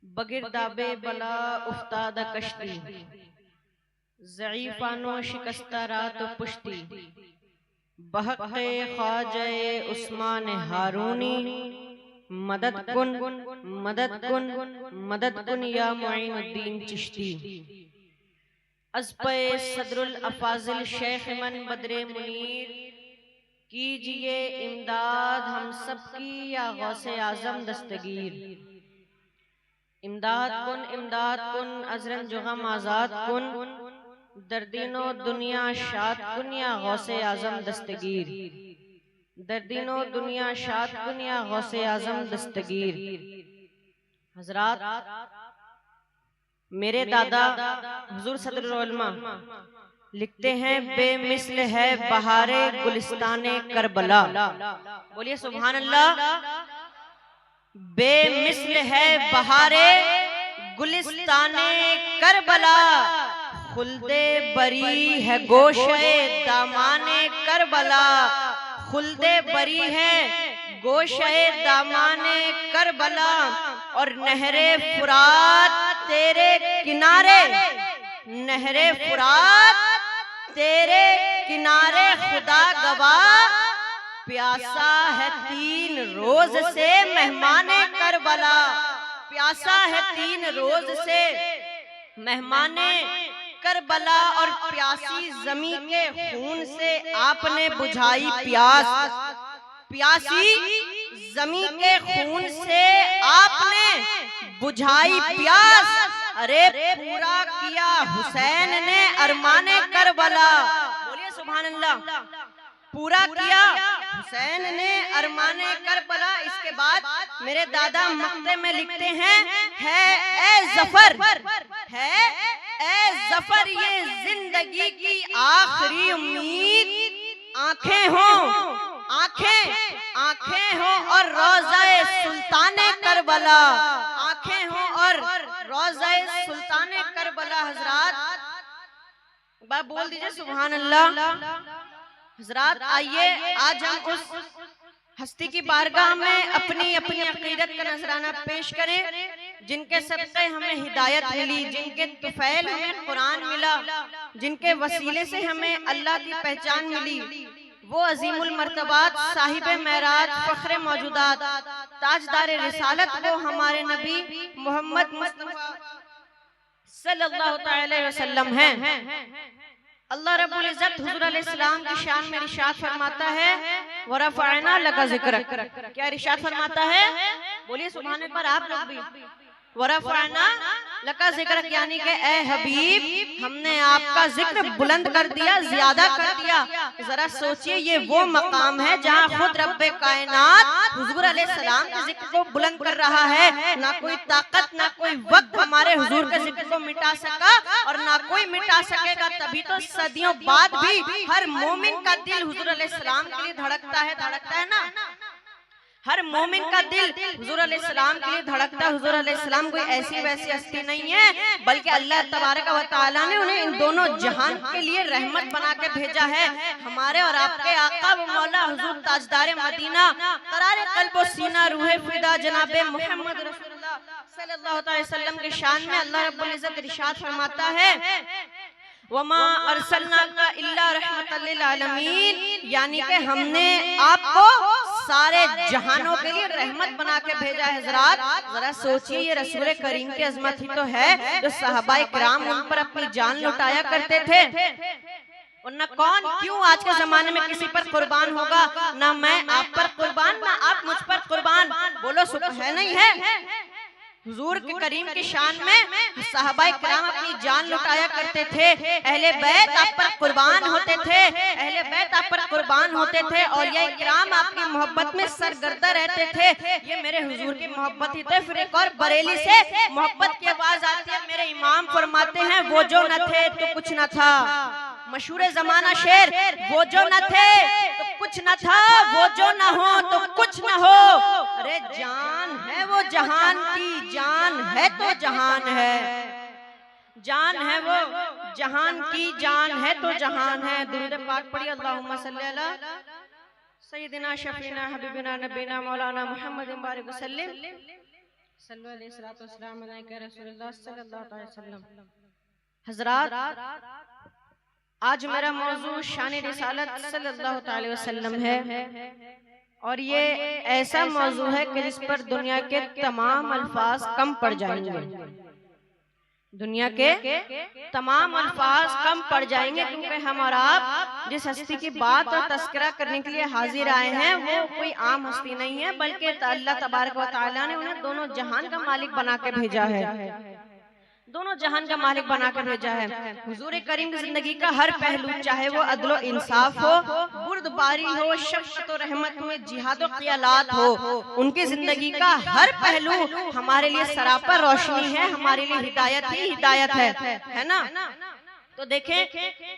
बगिरदाबे बला उफ्ताद कश्ती, ज़ईफ़ानो शिकस्ता रात पुश्ती, बहक़े ख्वाजे उस्मान हारूनी, मदद कुन मदद कुन मदद कुन या मुईनुद्दीन चिश्ती। अज़्पे सदरुल अफ़ाज़िल शेख मन बद्रे मुनीर, कीजिए इमदाद हम सब की या गौसे आज़म दस्तगीर। इमदाद कुन अज़रन जुग़म आज़ाद कुन, दर्दीनो दुनिया शाद कुन या गौसे आज़म दस्तगीर। दर्दीनो दुनिया शाद कुन या गौसे आज़म दस्तगीर। हज़रात, मेरे दादा हुज़ूर सदरुल उलमा लिखते हैं, बेमिस्ल है बहारे गुलिस्ताने करबला। बोलिए सुभान अल्लाह। बेमिस्ल है बहारे गुलिस्ताने करबला, खुल्दे बरी है गोशे दामाने करबला। खुल्दे बरी है गोशे दामाने करबला, और नहरे फुरात तेरे किनारे, नहरे फुरात तेरे किनारे खुदा गवाह, प्यासा है 3 रोज से मेहमाने करबला। प्यासा है 3 रोज से मेहमाने करबला, और प्यासी जमी के खून से आपने बुझाई प्यास। प्यासी जमी के खून से आपने बुझाई प्यास, अरे पूरा किया हुसैन ने अरमाने करबला। बोलिए सुभान अल्लाह। पूरा किया हुसैन ने अरमाने करबला। इसके बाद मेरे दादा मक्ते में लिखते हैं, है ए जफर, है ए जफर ये जिंदगी की आखिरी उम्मीद, आंखें हो आंखें आंखें हो और रोज़ाए सुल्ताने करबला। आंखें हो और रोज़ाए सुल्ताने करबला। हजरात बात बोल दीजिए सुभान अल्लाह। हजरात आइए आज हम उस हस्ती की बारगाह में अपनी अपनी अकीदत का नजराना पेश करें, जिनके सदक़े हमें हिदायत मिली, जिनके तुफैल हमें कुरान मिला, जिनके वसीले से हमें अल्लाह की पहचान मिली। वो अजीमुल मर्तबात साहिब मेराज फ़ख्र मौजूदात ताजदार रिसालत, वो हमारे नबी मोहम्मद मुस्तफ़ा सल्लल्लाहु अलैहि वसल्लम हैं। अल्लाह रब्बुल इज़्ज़त हुज़ूर अलैहिस्सलाम की शान में इरशाद फरमाता है, व रफ़अना लका ज़िक्रक। क्या इरशाद फरमाता है? बोलिए सुभान अल्लाह। पर आप लोग भी व रफ़अना लका ज़िक्रक, यानी कि ए हबीब हमने आपका जिक्र बुलंद कर दिया, ज्यादा कर दिया। जरा सोचिए, ये वो मकाम है जहाँ खुद रब्बे कायनात हुज़ूर अलैहिस्सलाम के जिक्र को बुलंद कर रहा है। ना कोई ताकत ना कोई वक्त हमारे हुज़ूर के जिक्र को मिटा सका, और ना कोई मिटा सकेगा। तभी तो सदियों बाद भी हर मोमिन का दिल हुज़ूर अलैहिस्सलाम के लिए धड़कता है ना। हर मोमिन का दिल हुज़ूर अलैहिस्सलाम के लिए धड़कता है। हुज़ूर अलैहिस्सलाम कोई ऐसी वैसी हस्ती नहीं है, बल्कि अल्लाह तबारक व तआला ने उन्हें इन दोनों जहान के लिए रहमत बना के भेजा है। हमारे और आपके आका व मौला हुज़ूर ताजदार मदीना, करार क़ल्ब व सीना रूहे फिदा जनाबे मोहम्मद रसूलुल्लाह सल्लल्लाहु अलैहि वसल्लम के शान में अल्लाह रब्बुल इज़्ज़त इरशाद फरमाता है, वमा अरसलनाका इल्ला रहमतल लिल आलमीन, यानी कि हमने आपको सारे जहानों के लिए रहमत बना के भेजा है। हज़रात जरा सोचिए, ये रसूल करीम की अजमत ही तो है, जो सहाबाए किराम उन पर अपनी जान लुटाया करते थे। और न कौन क्यों आज के जमाने में किसी पर कुर्बान होगा? ना मैं आप पर कुर्बान, ना आप मुझ पर कुर्बान। बोलो सुख है नहीं है? हुजूर के करीम की शान में सहाबाए किराम अपनी जान लुटाया करते थे। अहले बैत आप पर कुर्बान होते थे, अहले बैत आप पर कुर्बान होते थे। औलिया किराम आपकी मोहब्बत में सरगर्दा रहते थे। ये मेरे हुजूर की मोहब्बत ही थे। फिर एक और बरेली से मोहब्बत की आवाज आती है। मेरे इमाम फरमाते हैं, वो जो न थे तो कुछ न था। मशहूर जमाना शेर, वो जो न थे तो कुछ न था, वो जो न हो तो कुछ न हो। अरे जान है वो जहान की, जान है तो जहान है, जान है वो जहान की, जान है तो जहान है। दुरूद पाक पढ़िए, अल्लाहुम्मा सल्ली अला सय्यिदिना शफीना हबीबिना नबीना मौलाना मुहम्मद बारिक वसल्लम। हजरात, आज मेरा मौजू शान रिसालत सल्लल्लाहु अलैहि वसल्लम है और ये ऐसा मौजू है कि जिस पर दुनिया के तमाम अल्फाज कम पड़ जाएंगे। दुनिया के तमाम अल्फाज कम पड़ जाएंगे क्योंकि हम और आप जिस हस्ती की बात और तस्करा करने के लिए हाजिर आए हैं वो कोई आम हस्ती नहीं है, बल्कि अल्लाह तबारक व तआला ने उन्हें दोनों जहान का मालिक बना के भेजा है। दोनों जहान का मालिक बना कर भेजा है। हुजूर करीम की जिंदगी का हर पहलू, चाहे वो अदलो इंसाफ हो, बुर्दबारी हो, शफ़क़त और रहमत में जिहाद और क़ियालात हो, उनकी जिंदगी का हर पहलू हमारे लिए सरापा रोशनी है, हमारे लिए हिदायत ही हिदायत है ना। तो देखें,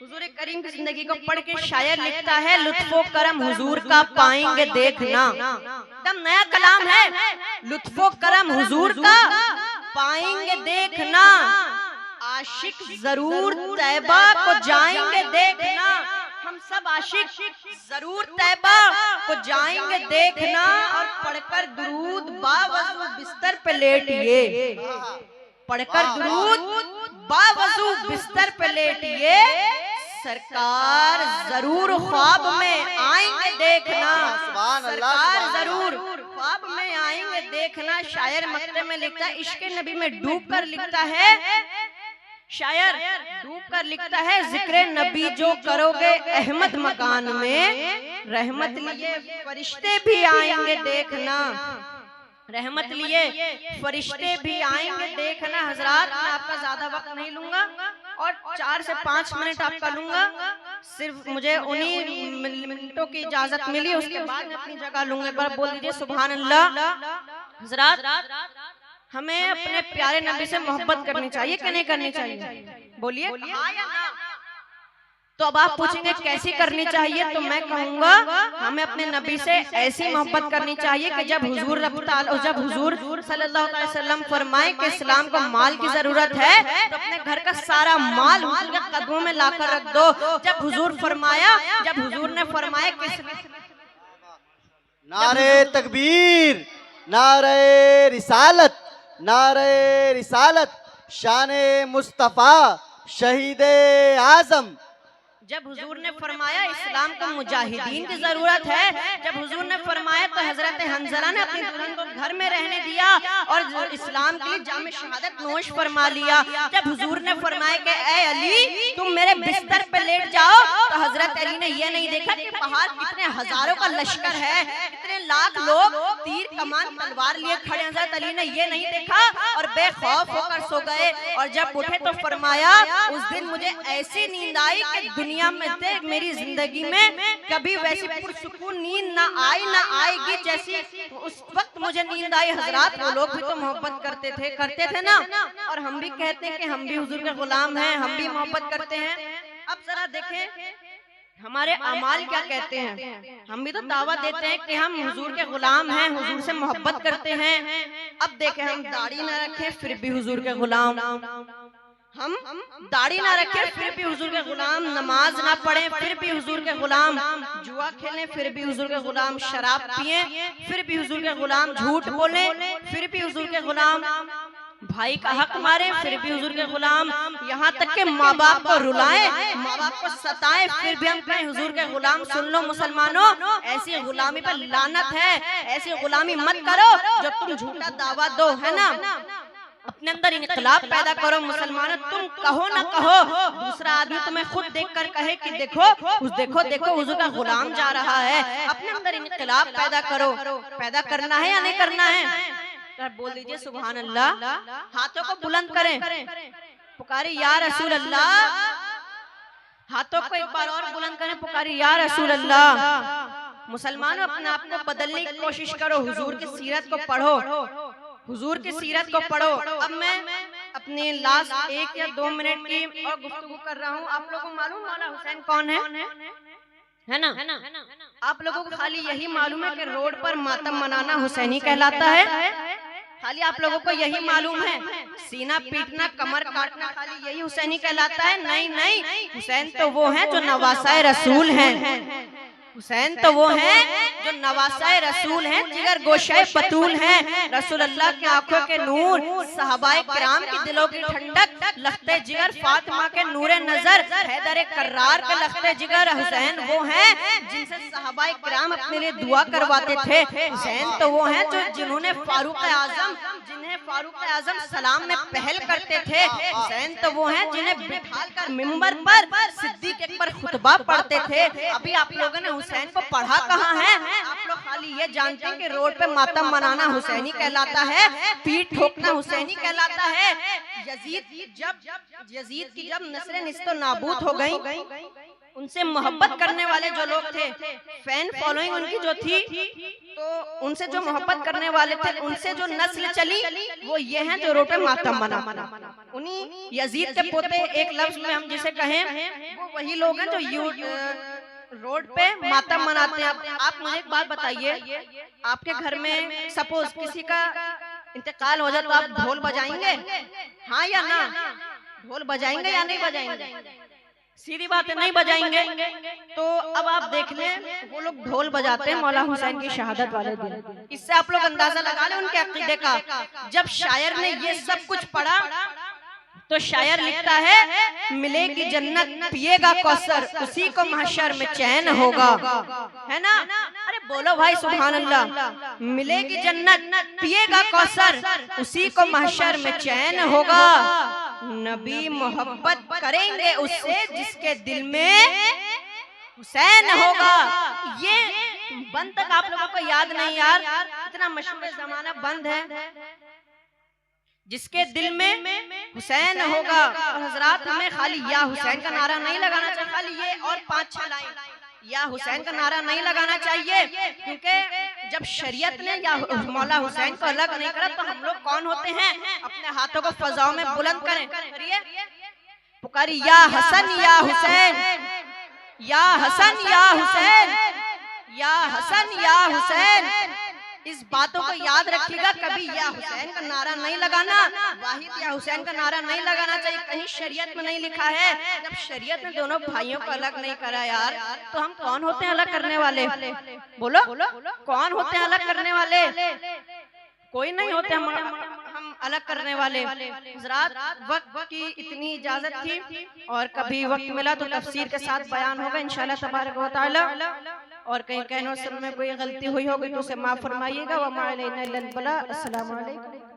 हुजूर करीम की जिंदगी को पढ़ के शायर लिखता है, लुत्फो करम हुजूर का पाएंगे देखना। एकदम नया कलाम है, लुत्फो करम हुजूर का पाएंगे देखना, आशिक जरूर तैबा को जाएंगे देखना। हम सब आशिक जरूर तैबा को जाएंगे देखना और पढ़कर दुरूद बावजू बिस्तर पे लेटिए, पढ़कर दुरूद बावजू बिस्तर पे लेटिए, सरकार जरूर ख्वाब में आएंगे देखना, सरकार जरूर ख्वाब में आएंगे देखना। शायर मकते में लिखता है, इश्क नबी में डूब कर लिखता है, शायर डूब कर लिखता है, जिक्र नबी जो करोगे अहमद मकान में, रहमत लिए फरिश्ते भी आएंगे देखना, रहमत लिए फरिश्ते भी आएंगे देखना। हजरात, मैं आपका ज्यादा वक्त नहीं लूंगा और 4 से 5 मिनट आपका लूंगा, सिर्फ मुझे उन्हीं मिनटों की इजाजत मिली, उसके बाद मैं अपनी जगह लूंगा। एक बार बोल दीजिए सुभान अल्लाह। हजरात, हमें अपने प्यारे नबी से मोहब्बत करनी चाहिए कि नहीं करनी चाहिए? बोलिए हाँ या ना। तो अब आप पूछेंगे कैसी करनी चाहिए, तो मैं कहूंगा हमें अपने नबी से ऐसी मोहब्बत करनी चाहिए कि जब हुजूर सल्लल्लाहु अलैहि वसल्लम फरमाए कि इस्लाम को माल की जरूरत है, तो अपने घर का सारा माल हुजूर के कदमों में लाकर रख दो। जब हुजूर ने फरमाया कि नारे तकबीर, नारे रिसालत, नारे रिसालत, शाने मुस्तफा शहीदे आजम। जब हुजूर ने फरमाया इस्लाम को मुजाहिदीन की जरूरत है, जब हुजूर ने फरमाया तो हजरत हंजला ने अपनी दुल्हन को घर में रहने दिया और इस्लाम के लिए जामे शहादत नोश फरमा लिया। जब हुजूर ने फरमाया कि ए अली तुम मेरे बिस्तर पे लेट जाओ, तो हजरत अली ने यह नहीं देखा कि बाहर कितने हजारों का लश्कर है, कितने लाख लोग तीर कमान तलवार लिए खड़े। हजरत अली ने यह नहीं देखा और बेखौफ होकर सो गए। और जब उठे तो फरमाया उस दिन मुझे ऐसी नींद आई कि दुनिया में देख मेरी जिंदगी में कभी वैसी पुरसुकून नींद ना आई ना आएगी जैसी उस वक्त मुझे नींद आई। हजरात, वो लोग भी तो मोहब्बत करते थे ना, और हम भी कहते हैं कि हम भी हुजूर के गुलाम हैं, हम भी मोहब्बत करते हैं। अब जरा देखें हमारे अमाल क्या कहते हैं। हम भी तो दावा देते हैं कि हम हुजूर के गुलाम हैं, हुजूर से मोहब्बत करते हैं। अब देखें, हम दाढ़ी ना रखें फिर भी हुजूर के गुलाम, हम दाढ़ी ना रखें फिर भी हुजूर के गुलाम, नमाज ना पढ़ें फिर भी हुजूर के गुलाम, जुआ खेलें फिर भी हुजूर के गुलाम, शराब पिए फिर भी हुजूर के गुलाम, झूठ बोले फिर भी हुजूर के गुलाम, भाई का हक मारे फिर भी हुजूर के गुलाम, यहाँ तक के माँ बाप को रुलाएं, माँ बाप को सताएं फिर भी हम कहें हुजूर के गुलाम। सुन लो मुसलमानों, ऐसी गुलामी पर लानत है, ऐसी गुलामी मत करो जो तुम झूठा दावा दो, है ना। अपने अंदर इनकलाब पैदा करो मुसलमानों। तुम कहो ना कहो, दूसरा आदमी तुम्हें खुद देखकर कहे कि देखो हुजूर का गुलाम जा रहा है। अपने अंदर इनकलाब पैदा करो। पैदा करना है या नहीं करना है? बोल दीजिए सुभान अल्लाह। हाथों को बुलंद करें, पुकारे या रसूल अल्लाह। हाथों को एक बार और बुलंद करें, पुकारे या रसूल अल्लाह। मुसलमानों, अपने आप को बदलने की कोशिश करो, हुजूर की सीरत को पढ़ो, हुजूर की सीरत को पढ़ो। अब मैं अपने लास्ट 1 या 2 मिनट की और गुफ्तगू कर रहा हूँ। आप लोगों को मालूम मौला हुसैन कौन है ना? आप लोगों को खाली यही मालूम है कि रोड पर मातम मनाना हुसैनी कहलाता है, खाली आप लोगों को यही मालूम है। सीना पीटना, कमर काटना, खाली यही हुसैनी कहलाता है? नहीं, हुसैन तो वो है जो नवासाए रसूल हैं। हुसैन तो वो हैं जो नवासाए रसूल हैं, जिगर गोशाए बतूल हैं, रसूल अल्लाह की आंखों के नूर, सहाबाए किराम की दिलों की ठंडक, लखते जिगर फातिमा के नूरे नजर, हैदर कर्रार के लखते जिगर। हुसैन वो हैं जिनसे सहाबाए किराम अपने लिए दुआ करवाते थे। हुसैन तो वो हैं जो जिन्होंने फारूक आजम, जिन्हें फारूक आजम सलाम में पहल करते थे। हुसैन तो वो हैं जिन्हें बिठाकर मिंबर पर सिद्दीक अकबर खुतबा पढ़ते थे। अभी आप लोगों ने हुसैन को पढ़ा कहाँ है? आप लोग खाली ये जानते हैं कि रोड पे मातम मनाना हुसैनी कहलाता है, पीठ ठोकना हुसैनी कहलाता है। यजीद की जब नस्लें निस्तो नाबूद हो गई, उनसे मोहब्बत करने वाले जो लोग थे, फैन फॉलोइंग उनकी जो थी, तो उनसे जो मोहब्बत करने वाले थे, उनसे जो नस्ल चली वो ये हैं जो रोड पे मातम मना। उन्हीं यजीद के पोते, एक लफ्ज में हम जिसे कहें, वो वही लोग हैं जो रोड पे मातम मनाते हैं। आप मुझे एक बात बताइए, आपके घर में सपोज किसी का इंतकाल हो जाए तो आप ढोल बजाएंगे? हाँ या ना? ढोल बजाएंगे या नहीं बजाएंगे? सीधी बात है, नहीं बजाएंगे। तो अब आप देख लें, वो लोग ढोल बजाते हैं मौला हुसैन की शहादत वाले दिन। इससे आप लोग अंदाजा लगा लें उनके अकीदे का। जब शायर ने ये सब कुछ पढ़ा तो शायर लिखता है, मिलेगी जन्नत पिएगा कौसर, उसी को महशर में चैन होगा। है ना? अरे बोलो भाई सुभान अल्लाह। मिलेगी जन्नत पिएगा कौसर, उसी को महशर में चैन होगा। नबी मोहब्बत करेंगे उससे जिसके दिल में हुसैन होगा। ये बंद तक आप लोगों को याद नहीं यार? इतना मशहूर जमाना बंद है, जिसके दिल में हुसैन होगा। और हजरात, हमें खाली या हुसैन का नारा नहीं लगाना चाहिए, खाली ये और 5-6 लाइन या हुसैन का नारा नहीं लगाना चाहिए, क्योंकि जब शरीयत ने या मौला हुसैन को अलग नहीं करा तो हम लोग कौन होते हैं? अपने हाथों को फजाओं में बुलंद करें, करिए, पुकारी या हसन या हुसैन, या हसन या हुसैन, या हसन या हुसैन। इस बातों को याद रखिएगा, कभी या हुसैन का नारा नहीं लगाना, वाहिद या हुसैन का नारा नहीं लगाना चाहिए। कहीं शरीयत में नहीं लिखा है। जब शरीयत ने दोनों भाइयों को अलग नहीं करा यार, तो हम कौन होते हैं अलग करने वाले? बोलो, कौन होते हैं अलग करने वाले? कोई नहीं होते हम अलग करने वाले। हज़रात, वक्त की इतनी इजाजत थी, और कभी वक्त मिला तो तफसीर के साथ बयान होगा इंशाअल्लाह तबारक व तआला। और कहीं कहने में कोई गलती हुई होगी तो उसे माफ फरमाइएगा। व मा अलैना इल्लल बलाग। अस्सलामु अलैकुम।